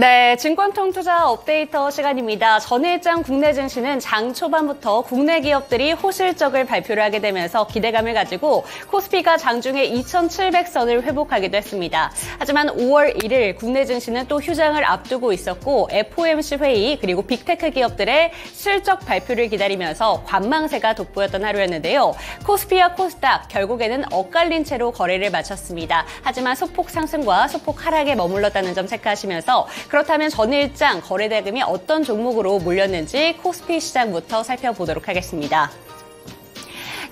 네, 증권통투자 업데이터 시간입니다. 전일장 국내 증시는 장 초반부터 국내 기업들이 호실적을 발표를 하게 되면서 기대감을 가지고 코스피가 장중에 2,700선을 회복하기도 했습니다. 하지만 5월 1일 국내 증시는 또 휴장을 앞두고 있었고 FOMC 회의 그리고 빅테크 기업들의 실적 발표를 기다리면서 관망세가 돋보였던 하루였는데요. 코스피와 코스닥 결국에는 엇갈린 채로 거래를 마쳤습니다. 하지만 소폭 상승과 소폭 하락에 머물렀다는 점 체크하시면서 그렇다면 전일장 거래 대금이 어떤 종목으로 몰렸는지 코스피 시장부터 살펴보도록 하겠습니다.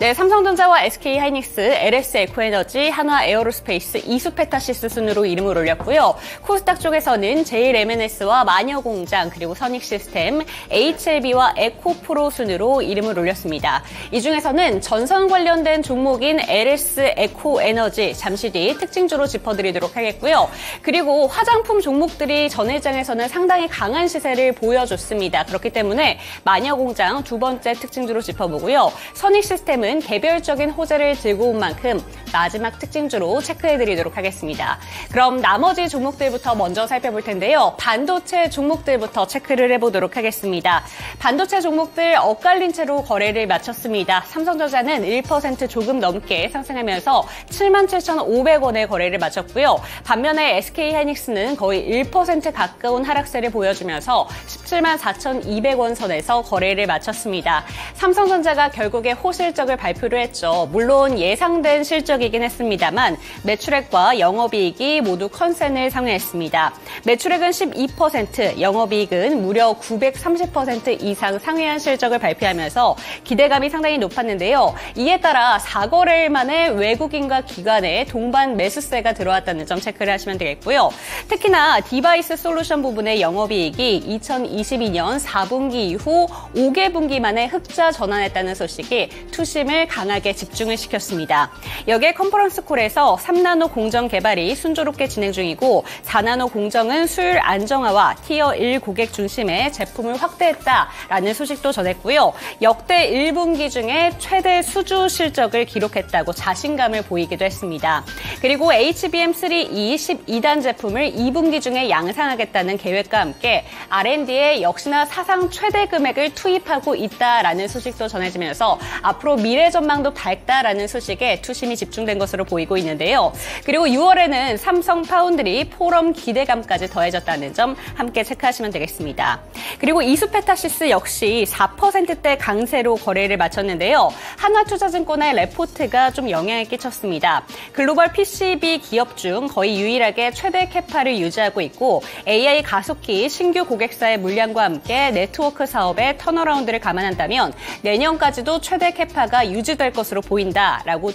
네, 삼성전자와 SK하이닉스, LS에코에너지, 한화에어로스페이스, 이수페타시스 순으로 이름을 올렸고요. 코스닥 쪽에서는 제일MNS와 마녀공장, 그리고 선익시스템, HLB와 에코프로 순으로 이름을 올렸습니다. 이 중에서는 전선 관련된 종목인 LS에코에너지 잠시 뒤 특징주로 짚어드리도록 하겠고요. 그리고 화장품 종목들이 전일장에서는 상당히 강한 시세를 보여줬습니다. 그렇기 때문에 마녀공장 두 번째 특징주로 짚어보고요. 선익시스템은 개별적인 호재를 들고 온 만큼 마지막 특징주로 체크해드리도록 하겠습니다. 그럼 나머지 종목들부터 먼저 살펴볼 텐데요. 반도체 종목들부터 체크를 해보도록 하겠습니다. 반도체 종목들 엇갈린 채로 거래를 마쳤습니다. 삼성전자는 1% 조금 넘게 상승하면서 77,500원의 거래를 마쳤고요. 반면에 SK하이닉스는 거의 1% 가까운 하락세를 보여주면서 174,200원 선에서 거래를 마쳤습니다. 삼성전자가 결국에 호실적을 발표를 했죠. 물론 예상된 실적이긴 했습니다만 매출액과 영업이익이 모두 컨센을 상회했습니다. 매출액은 12%, 영업이익은 무려 930% 이상 상회한 실적을 발표하면서 기대감이 상당히 높았는데요. 이에 따라 4거래일 만에 외국인과 기관의 동반 매수세가 들어왔다는 점 체크를 하시면 되겠고요. 특히나 디바이스 솔루션 부분의 영업이익이 2022년 4분기 이후 5개 분기 만에 흑자 전환했다는 소식이 투심을 강하게 집중을 시켰습니다. 여기에 컨퍼런스 콜에서 3나노 공정 개발이 순조롭게 진행 중이고 4나노 공정은 수율 안정화와 티어 1 고객 중심의 제품을 확대했다라는 소식도 전했고요. 역대 1분기 중에 최대 수주 실적을 기록했다고 자신감을 보이기도 했습니다. 그리고 HBM3E 12단 제품을 2분기 중에 양산하겠다는 계획과 함께 R&D에 역시나 사상 최대 금액을 투입하고 있다라는 소식도 전해지면서 앞으로 미래 전망도 밝다라는 소식에 투심이 집중된 것으로 보이고 있는데요. 그리고 6월에는 삼성 파운드리 포럼 기대감까지 더해졌다는 점 함께 체크하시면 되겠습니다. 그리고 이수페타시스 역시 4%대 강세로 거래를 마쳤는데요. 한화투자증권의 레포트가 좀 영향을 끼쳤습니다. 글로벌 PCB 기업 중 거의 유일하게 최대 캐파를 유지하고 있고 AI 가속기 신규 고객사의 물량과 함께 네트워크 사업의 턴어라운드를 감안한다면 내년까지도 최대 캐파가 유지될 것으로 보인다라고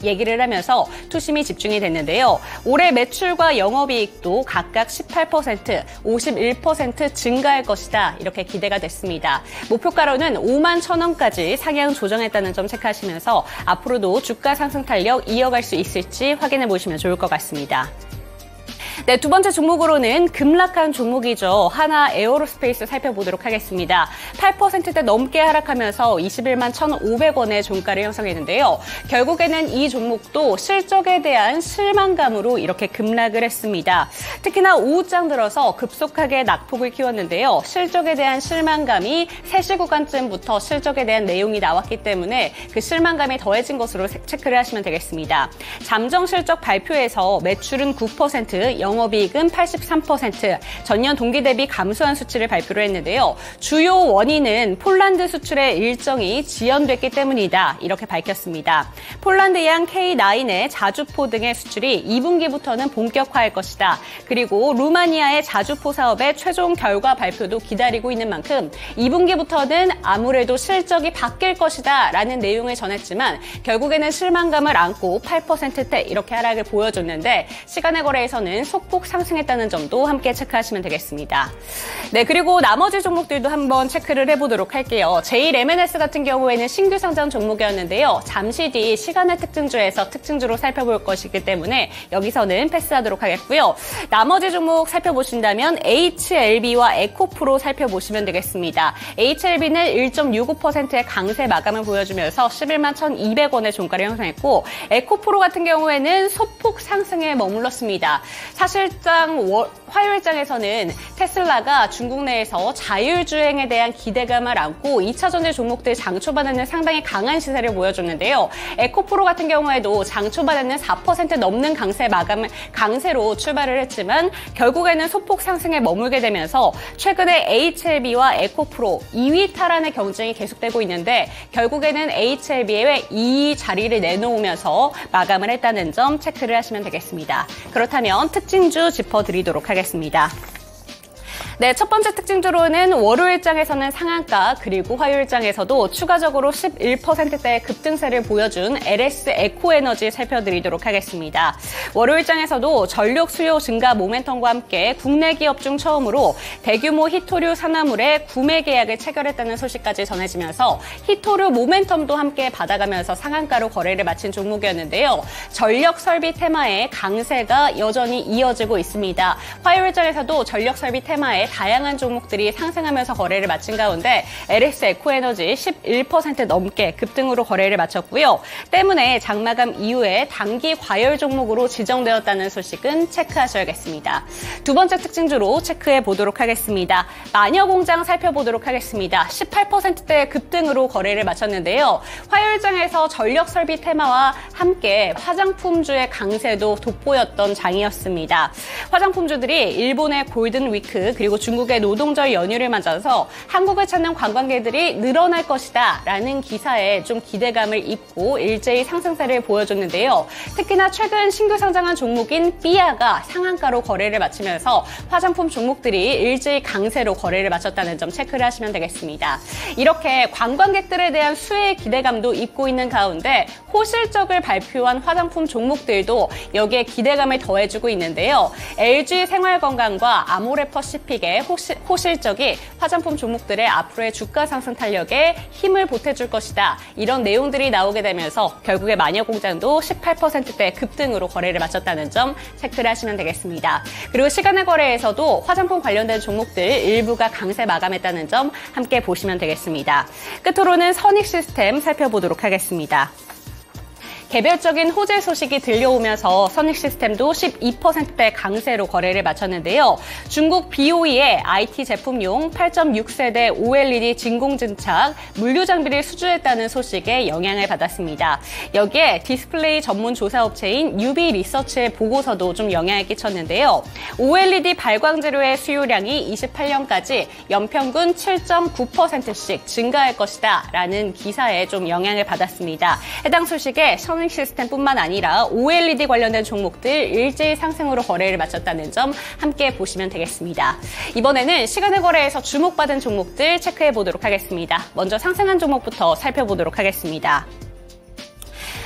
얘기를 하면서 투심이 집중이 됐는데요. 올해 매출과 영업이익도 각각 18%, 51% 증가할 것이다. 이렇게 기대가 됐습니다. 목표가로는 51,000원까지 상향 조정했다는 점 체크하시면서 앞으로도 주가 상승 탄력 이어갈 수 있을지 확인해 보시면 좋을 것 같습니다. 네, 두 번째 종목으로는 급락한 종목이죠. 한화에어로스페이스 살펴보도록 하겠습니다. 8%대 넘게 하락하면서 21만 1,500원의 종가를 형성했는데요. 결국에는 이 종목도 실적에 대한 실망감으로 이렇게 급락을 했습니다. 특히나 오후장 들어서 급속하게 낙폭을 키웠는데요. 실적에 대한 실망감이 3시 구간쯤부터 실적에 대한 내용이 나왔기 때문에 그 실망감이 더해진 것으로 체크를 하시면 되겠습니다. 잠정 실적 발표에서 매출은 9%, 영업이익은 83%, 전년 동기 대비 감소한 수치를 발표를 했는데요. 주요 원인은 폴란드 수출의 일정이 지연됐기 때문이다. 이렇게 밝혔습니다. 폴란드양 K9의 자주포 등의 수출이 2분기부터는 본격화할 것이다. 그리고 루마니아의 자주포 사업의 최종 결과 발표도 기다리고 있는 만큼 2분기부터는 아무래도 실적이 바뀔 것이다. 라는 내용을 전했지만 결국에는 실망감을 안고 8%대 이렇게 하락을 보여줬는데 시간의 거래에서는 소폭 상승했다는 점도 함께 체크하시면 되겠습니다. 네, 그리고 나머지 종목들도 한번 체크를 해보도록 할게요. 제일MNS 같은 경우에는 신규 상장 종목이었는데요. 잠시 뒤 시간의 특징주에서 특징주로 살펴볼 것이기 때문에 여기서는 패스하도록 하겠고요. 나머지 종목 살펴보신다면 HLB와 에코프로 살펴보시면 되겠습니다. HLB는 1.65%의 강세 마감을 보여주면서 11만 1,200원의 종가를 형성했고 에코프로 같은 경우에는 소폭 상승에 머물렀습니다. 사실상 화요일장에서는 테슬라가 중국 내에서 자율주행에 대한 기대감을 안고 2차전지 종목들 장 초반에는 상당히 강한 시세를 보여줬는데요. 에코프로 같은 경우에도 장 초반에는 4% 넘는 강세로 출발을 했지만 결국에는 소폭 상승에 머물게 되면서 최근에 HLB와 에코프로 2위 탈환의 경쟁이 계속되고 있는데 결국에는 HLB의 2위 자리를 내놓으면서 마감을 했다는 점 체크를 하시면 되겠습니다. 그렇다면 특징주 짚어드리도록 하겠습니다. 네, 첫 번째 특징주로는 월요일장에서는 상한가 그리고 화요일장에서도 추가적으로 11%대의 급등세를 보여준 LS 에코에너지 살펴드리도록 하겠습니다. 월요일장에서도 전력 수요 증가 모멘텀과 함께 국내 기업 중 처음으로 대규모 히토류 산화물의 구매 계약을 체결했다는 소식까지 전해지면서 히토류 모멘텀도 함께 받아가면서 상한가로 거래를 마친 종목이었는데요. 전력 설비 테마의 강세가 여전히 이어지고 있습니다. 화요일장에서도 전력 설비 테마에 다양한 종목들이 상승하면서 거래를 마친 가운데 LS 에코에너지 11% 넘게 급등으로 거래를 마쳤고요. 때문에 장마감 이후에 단기 과열 종목으로 지정되었다는 소식은 체크하셔야겠습니다. 두 번째 특징주로 체크해 보도록 하겠습니다. 마녀공장 살펴보도록 하겠습니다. 18%대 급등으로 거래를 마쳤는데요. 화요일장에서 전력 설비 테마와 함께 화장품주의 강세도 돋보였던 장이었습니다. 화장품주들이 일본의 골든 위크 그리고 중국의 노동절 연휴를 맞아서 한국을 찾는 관광객들이 늘어날 것이다 라는 기사에 좀 기대감을 입고 일제히 상승세를 보여줬는데요. 특히나 최근 신규 상장한 종목인 삐아가 상한가로 거래를 마치면서 화장품 종목들이 일제히 강세로 거래를 마쳤다는 점 체크를 하시면 되겠습니다. 이렇게 관광객들에 대한 수혜의 기대감도 입고 있는 가운데 호실적을 발표한 화장품 종목들도 여기에 기대감을 더해주고 있는데요. LG 생활건강과 아모레퍼시픽의 호실적이 화장품 종목들의 앞으로의 주가 상승 탄력에 힘을 보태줄 것이다. 이런 내용들이 나오게 되면서 결국에 마녀공장도 18%대 급등으로 거래를 마쳤다는 점 체크를 하시면 되겠습니다. 그리고 시간의 거래에서도 화장품 관련된 종목들 일부가 강세 마감했다는 점 함께 보시면 되겠습니다. 끝으로는 선익시스템 살펴보도록 하겠습니다. 개별적인 호재 소식이 들려오면서 선익시스템도 12%대 강세로 거래를 마쳤는데요. 중국 BOE의 IT 제품용 8.6세대 OLED 진공증착 물류 장비를 수주했다는 소식에 영향을 받았습니다. 여기에 디스플레이 전문 조사업체인 UB 리서치의 보고서도 좀 영향을 끼쳤는데요. OLED 발광 재료의 수요량이 28년까지 연평균 7.9%씩 증가할 것이다 라는 기사에 좀 영향을 받았습니다. 해당 소식에 선익시스템뿐만 아니라 OLED 관련된 종목들 일제히 상승으로 거래를 마쳤다는 점 함께 보시면 되겠습니다. 이번에는 시간의 거래에서 주목받은 종목들 체크해 보도록 하겠습니다. 먼저 상승한 종목부터 살펴보도록 하겠습니다.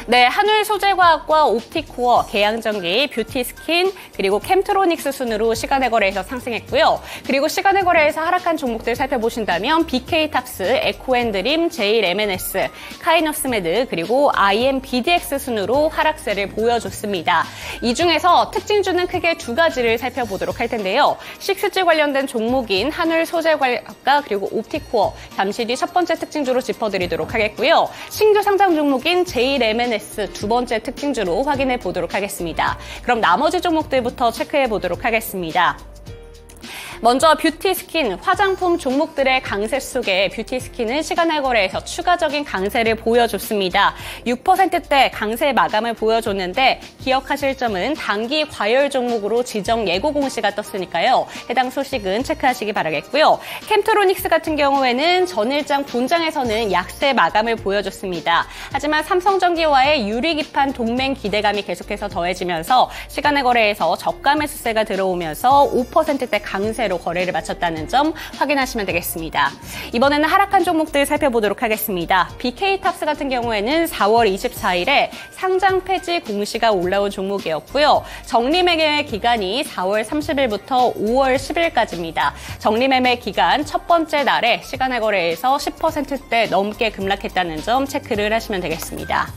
네, 한울소재과학과 옵티코어, 계양전기, 뷰티스킨, 그리고 캠트로닉스 순으로 시간의 거래에서 상승했고요. 그리고 시간의 거래에서 하락한 종목들 살펴보신다면 BK탑스, 에코앤드림, 제일MNS, 카이너스메드, 그리고 IMBDX 순으로 하락세를 보여줬습니다. 이 중에서 특징주는 크게 두 가지를 살펴보도록 할 텐데요. 6G 관련된 종목인 한울소재과학과 그리고 옵티코어, 잠시 뒤 첫 번째 특징주로 짚어드리도록 하겠고요. 신규 상장 종목인 제일MNS 두 번째 특징주로 확인해 보도록 하겠습니다. 그럼 나머지 종목들부터 체크해 보도록 하겠습니다. 먼저 뷰티스킨, 화장품 종목들의 강세 속에 뷰티스킨은 시간의 거래에서 추가적인 강세를 보여줬습니다. 6%대 강세 마감을 보여줬는데 기억하실 점은 단기 과열 종목으로 지정 예고 공시가 떴으니까요. 해당 소식은 체크하시기 바라겠고요. 캠트로닉스 같은 경우에는 전일장 본장에서는 약세 마감을 보여줬습니다. 하지만 삼성전기와의 유리기판 동맹 기대감이 계속해서 더해지면서 시간의 거래에서 저가 매수세가 들어오면서 5%대 강세로 거래를 마쳤다는 점 확인하시면 되겠습니다. 이번에는 하락한 종목들 살펴보도록 하겠습니다. BK탑스 같은 경우에는 4월 24일에 상장 폐지 공시가 올라온 종목이었고요. 적리매매 기간이 4월 30일부터 5월 10일까지입니다. 적리매매 기간 첫 번째 날에 시간의 거래에서 10%대 넘게 급락했다는 점 체크를 하시면 되겠습니다.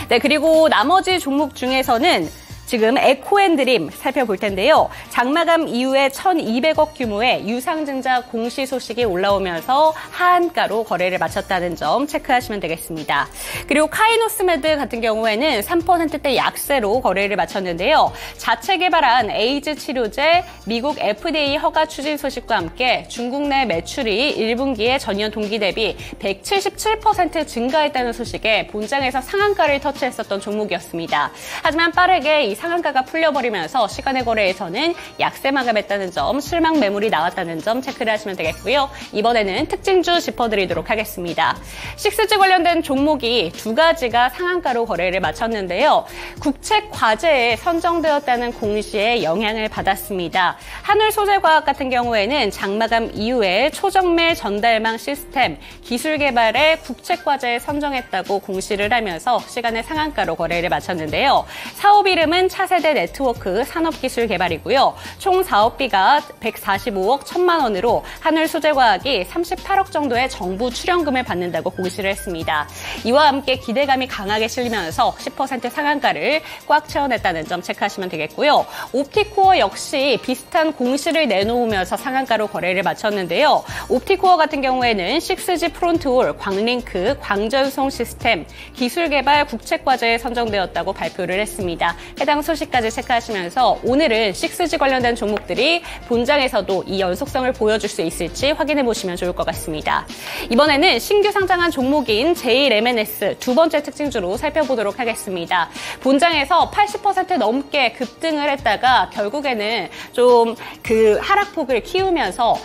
네, 그리고 나머지 종목 중에서는 지금 에코앤드림 살펴볼 텐데요. 장마감 이후에 1,200억 규모의 유상증자 공시 소식이 올라오면서 하한가로 거래를 마쳤다는 점 체크하시면 되겠습니다. 그리고 카이노스메드 같은 경우에는 3%대 약세로 거래를 마쳤는데요. 자체 개발한 에이즈 치료제 미국 FDA 허가 추진 소식과 함께 중국 내 매출이 1분기에 전년 동기 대비 177% 증가했다는 소식에 본장에서 상한가를 터치했었던 종목이었습니다. 하지만 빠르게 이 상한가가 풀려버리면서 시간의 거래에서는 약세 마감했다는 점, 실망 매물이 나왔다는 점 체크를 하시면 되겠고요. 이번에는 특징주 짚어드리도록 하겠습니다. 식스지 관련된 종목이 두 가지가 상한가로 거래를 마쳤는데요. 국책 과제에 선정되었다는 공시에 영향을 받았습니다. 한울소재과학 같은 경우에는 장마감 이후에 초정밀 전달망 시스템 기술 개발에 국책 과제에 선정했다고 공시를 하면서 시간의 상한가로 거래를 마쳤는데요. 사업 이름은 차세대 네트워크 산업기술 개발이고요. 총 사업비가 145억 1천만 원으로 한울소재과학이 38억 정도의 정부 출연금을 받는다고 공시를 했습니다. 이와 함께 기대감이 강하게 실리면서 10% 상한가를 꽉 채워냈다는 점 체크하시면 되겠고요. 옵티코어 역시 비슷한 공시를 내놓으면서 상한가로 거래를 마쳤는데요. 옵티코어 같은 경우에는 6G 프론트홀, 광링크, 광전송 시스템, 기술 개발 국책과제에 선정되었다고 발표를 했습니다. 해당 소식까지 체크하시면서 오늘은 6G 관련된 종목들이 본장에서도 이 연속성을 보여줄 수 있을지 확인해 보시면 좋을 것 같습니다. 이번에는 신규 상장한 종목인 제일MNS 두 번째 특징주로 살펴보도록 하겠습니다. 본장에서 80% 넘게 급등을 했다가 결국에는 좀 그 하락폭을 키우면서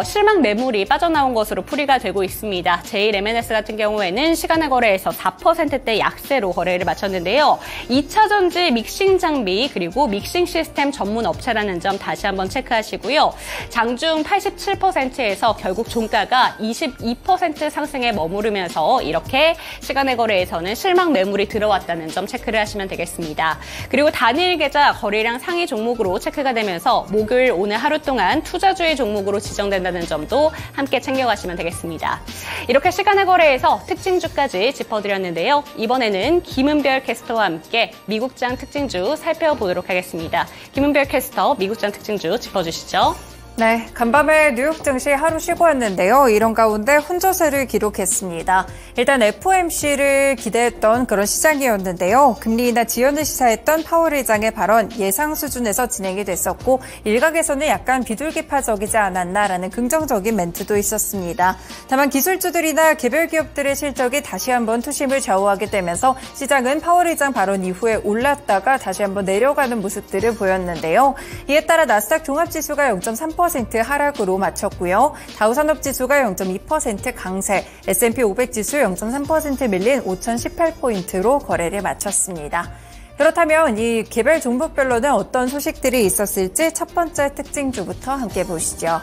실망 매물이 빠져나온 것으로 풀이가 되고 있습니다. 제일MNS 같은 경우에는 시간의 거래에서 4%대 약세로 거래를 마쳤는데요. 2차 전지 믹싱 장비 그리고 믹싱 시스템 전문 업체라는 점 다시 한번 체크하시고요. 장중 87%에서 결국 종가가 22% 상승에 머무르면서 이렇게 시간의 거래에서는 실망 매물이 들어왔다는 점 체크를 하시면 되겠습니다. 그리고 단일 계좌 거래량 상위 종목으로 체크가 되면서 목요일 오늘 하루 동안 투자주의 종목으로 지정된다는 점도 함께 챙겨가시면 되겠습니다. 이렇게 시간의 거래에서 특징주까지 짚어드렸는데요. 이번에는 김은별 캐스터와 함께 미국장 특징주 살펴보도록 하겠습니다. 김은별 캐스터 미국장 특징주 짚어주시죠. 네, 간밤에 뉴욕 증시 하루 쉬고 왔는데요. 이런 가운데 혼조세를 기록했습니다. 일단 FOMC를 기대했던 그런 시장이었는데요. 금리 인하 지연을 시사했던 파월 의장의 발언 예상 수준에서 진행이 됐었고 일각에서는 약간 비둘기파적이지 않았나라는 긍정적인 멘트도 있었습니다. 다만 기술주들이나 개별 기업들의 실적이 다시 한번 투심을 좌우하게 되면서 시장은 파월 의장 발언 이후에 올랐다가 다시 한번 내려가는 모습들을 보였는데요. 이에 따라 나스닥 종합지수가 0.3% 하락으로 마쳤고요. 다우산업지수가 0.2% 강세, S&P 500지수 0.3% 밀린 5,018포인트로 거래를 마쳤습니다. 그렇다면 이 개별 종목별로는 어떤 소식들이 있었을지 첫 번째 특징주부터 함께 보시죠.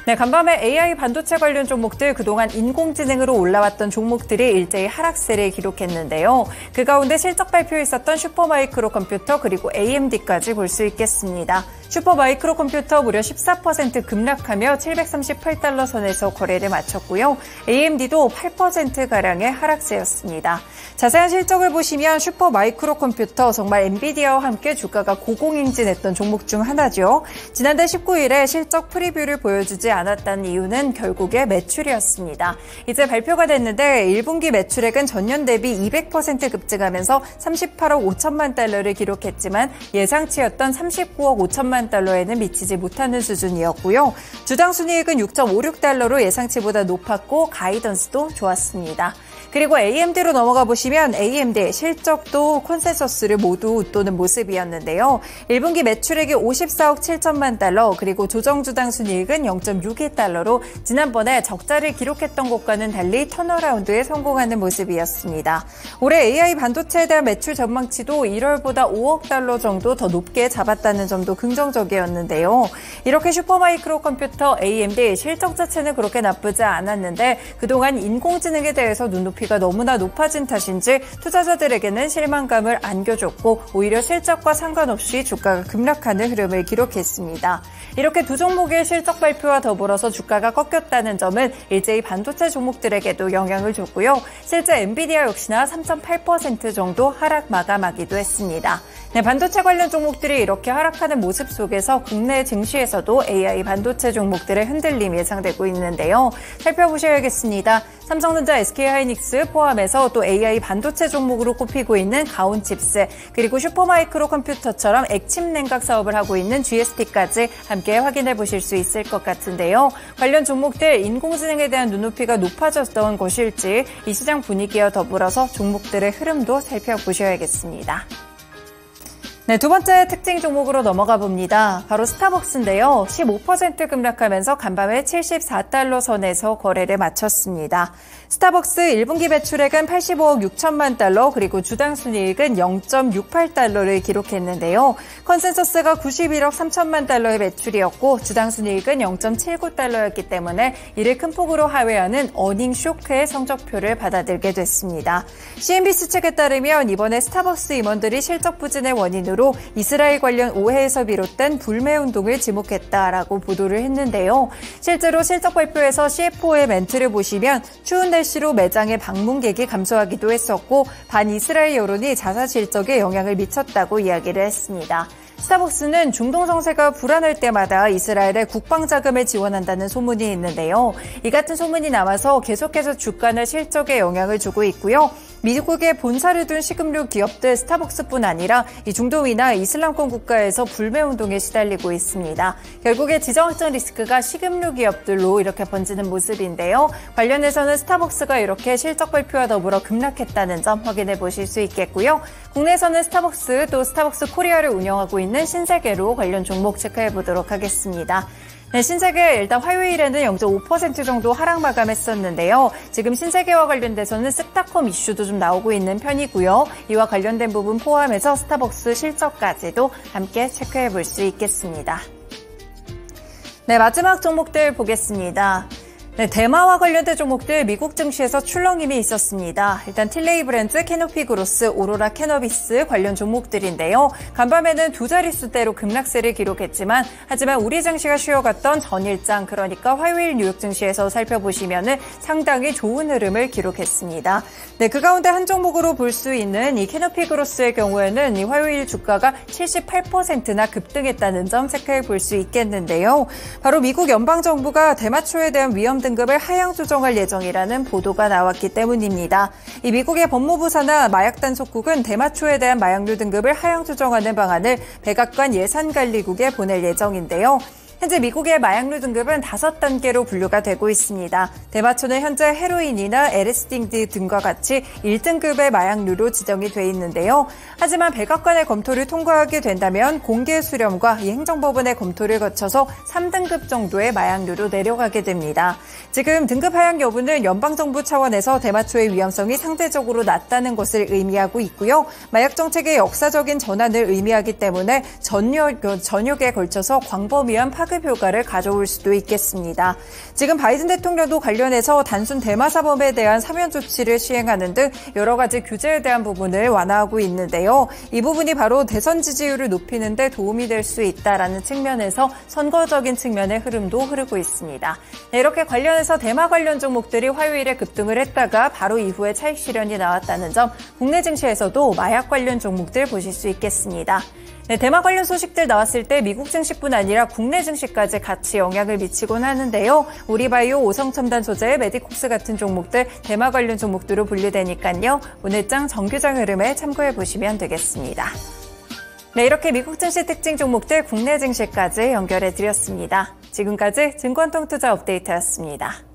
네, 간밤에 AI 반도체 관련 종목들 그동안 인공지능으로 올라왔던 종목들이 일제히 하락세를 기록했는데요. 그 가운데 실적 발표에 있었던 슈퍼마이크로 컴퓨터 그리고 AMD까지 볼 수 있겠습니다. 슈퍼마이크로 컴퓨터 무려 14% 급락하며 738달러 선에서 거래를 마쳤고요. AMD도 8%가량의 하락세였습니다. 자세한 실적을 보시면 슈퍼마이크로 컴퓨터 정말 엔비디아와 함께 주가가 고공행진했던 종목 중 하나죠. 지난달 19일에 실적 프리뷰를 보여주지 않았다는 이유는 결국에 매출이었습니다. 이제 발표가 됐는데 1분기 매출액은 전년 대비 200% 급증하면서 38억 5천만 달러를 기록했지만 예상치였던 39억 5천만 달러에는 미치지 못하는 수준이었고요. 주당 순이익은 6.56달러로 예상치보다 높았고 가이던스도 좋았습니다. 그리고 AMD로 넘어가 보시면 AMD 실적도 컨센서스를 모두 웃도는 모습이었는데요. 1분기 매출액이 54억 7천만 달러 그리고 조정주당 순이익은 0.62달러로 지난번에 적자를 기록했던 것과는 달리 턴어라운드에 성공하는 모습이었습니다. 올해 AI 반도체에 대한 매출 전망치도 1월보다 5억 달러 정도 더 높게 잡았다는 점도 긍정적이었는데요. 이렇게 슈퍼마이크로 컴퓨터 AMD 실적 자체는 그렇게 나쁘지 않았는데 그동안 인공지능에 대해서 눈높이 눈높이가 너무나 높아진 탓인지 투자자들에게는 실망감을 안겨줬고 오히려 실적과 상관없이 주가가 급락하는 흐름을 기록했습니다. 이렇게 두 종목의 실적 발표와 더불어서 주가가 꺾였다는 점은 일제히 반도체 종목들에게도 영향을 줬고요. 실제 엔비디아 역시나 3.8% 정도 하락 마감하기도 했습니다. 네, 반도체 관련 종목들이 이렇게 하락하는 모습 속에서 국내 증시에서도 AI 반도체 종목들의 흔들림이 예상되고 있는데요. 살펴보셔야겠습니다. 삼성전자, SK하이닉스 포함해서 또 AI 반도체 종목으로 꼽히고 있는 가온칩스, 그리고 슈퍼마이크로 컴퓨터처럼 액침 냉각 사업을 하고 있는 GST까지 함께 확인해 보실 수 있을 것 같은데요. 관련 종목들 인공지능에 대한 눈높이가 높아졌던 것일지 이 시장 분위기와 더불어서 종목들의 흐름도 살펴보셔야겠습니다. 네, 두 번째 특징 종목으로 넘어가 봅니다. 바로 스타벅스인데요. 15% 급락하면서 간밤에 74달러 선에서 거래를 마쳤습니다. 스타벅스 1분기 매출액은 85억 6천만 달러, 그리고 주당 순이익은 0.68달러를 기록했는데요. 컨센서스가 91억 3천만 달러의 매출이었고 주당 순이익은 0.79달러였기 때문에 이를 큰 폭으로 하회하는 어닝 쇼크의 성적표를 받아들게 됐습니다. CNBC 측에 따르면 이번에 스타벅스 임원들이 실적 부진의 원인으로 이스라엘 관련 오해에서 비롯된 불매 운동을 지목했다라고 보도를 했는데요. 실제로 실적 발표에서 CFO의 멘트를 보시면 추운 날씨로 매장의 방문객이 감소하기도 했었고 반이스라엘 여론이 자사 실적에 영향을 미쳤다고 이야기를 했습니다. 스타벅스는 중동 정세가 불안할 때마다 이스라엘에 국방 자금을 지원한다는 소문이 있는데요. 이 같은 소문이 남아서 계속해서 주가나 실적에 영향을 주고 있고요. 미국에 본사를 둔 식음료 기업들 스타벅스뿐 아니라 이 중동이나 이슬람권 국가에서 불매 운동에 시달리고 있습니다. 결국에 지정학적 리스크가 식음료 기업들로 이렇게 번지는 모습인데요. 관련해서는 스타벅스가 이렇게 실적 발표와 더불어 급락했다는 점 확인해 보실 수 있겠고요. 국내에서는 스타벅스 또 스타벅스 코리아를 운영하고 있는 신세계로 관련 종목 체크해 보도록 하겠습니다. 네, 신세계 일단 화요일에는 0.5% 정도 하락 마감했었는데요. 지금 신세계와 관련돼서는 스타컴 이슈도 좀 나오고 있는 편이고요. 이와 관련된 부분 포함해서 스타벅스 실적까지도 함께 체크해 볼 수 있겠습니다. 네, 마지막 종목들 보겠습니다. 네, 대마와 관련된 종목들 미국 증시에서 출렁임이 있었습니다. 일단 틸레이 브랜드, 캐노피 그로스, 오로라 캐너비스 관련 종목들인데요. 간밤에는 두 자릿수대로 급락세를 기록했지만 하지만 우리 증시가 쉬어갔던 전일장, 그러니까 화요일 뉴욕 증시에서 살펴보시면은 상당히 좋은 흐름을 기록했습니다. 네, 그 가운데 한 종목으로 볼 수 있는 이 캐노피 그로스의 경우에는 이 화요일 주가가 78%나 급등했다는 점 체크해 볼 수 있겠는데요. 바로 미국 연방정부가 대마초에 대한 위험 등급을 하향 조정할 예정이라는 보도가 나왔기 때문입니다. 이 미국의 법무부 산하 마약단속국은 대마초에 대한 마약류 등급을 하향 조정하는 방안을 백악관 예산관리국에 보낼 예정인데요. 현재 미국의 마약류 등급은 5단계로 분류가 되고 있습니다. 대마초는 현재 헤로인이나 LSD 등과 같이 1등급의 마약류로 지정이 돼 있는데요. 하지만 백악관의 검토를 통과하게 된다면 공개 수렴과 이 행정법원의 검토를 거쳐서 3등급 정도의 마약류로 내려가게 됩니다. 지금 등급 하향 여부는 연방정부 차원에서 대마초의 위험성이 상대적으로 낮다는 것을 의미하고 있고요. 마약 정책의 역사적인 전환을 의미하기 때문에 전역에 걸쳐서 광범위한 파급 효과를 가져올 수도 있겠습니다. 지금 바이든 대통령도 관련해서 단순 대마사범에 대한 사면 조치를 시행하는 등 여러 가지 규제에 대한 부분을 완화하고 있는데요. 이 부분이 바로 대선 지지율을 높이는 데 도움이 될 수 있다라는 측면에서 선거적인 측면의 흐름도 흐르고 있습니다. 네, 이렇게 관련해서 대마 관련 종목들이 화요일에 급등을 했다가 바로 이후에 차익 실현이 나왔다는 점, 국내 증시에서도 마약 관련 종목들 보실 수 있겠습니다. 네, 대마 관련 소식들 나왔을 때 미국 증시뿐 아니라 국내 증시까지 같이 영향을 미치곤 하는데요. 우리바이오, 오성첨단 소재, 메디콕스 같은 종목들 대마 관련 종목들로 분류되니까요. 오늘장 정규장 흐름에 참고해 보시면 되겠습니다. 네, 이렇게 미국 증시 특징 종목들 국내 증시까지 연결해 드렸습니다. 지금까지 증권통투자 업데이트였습니다.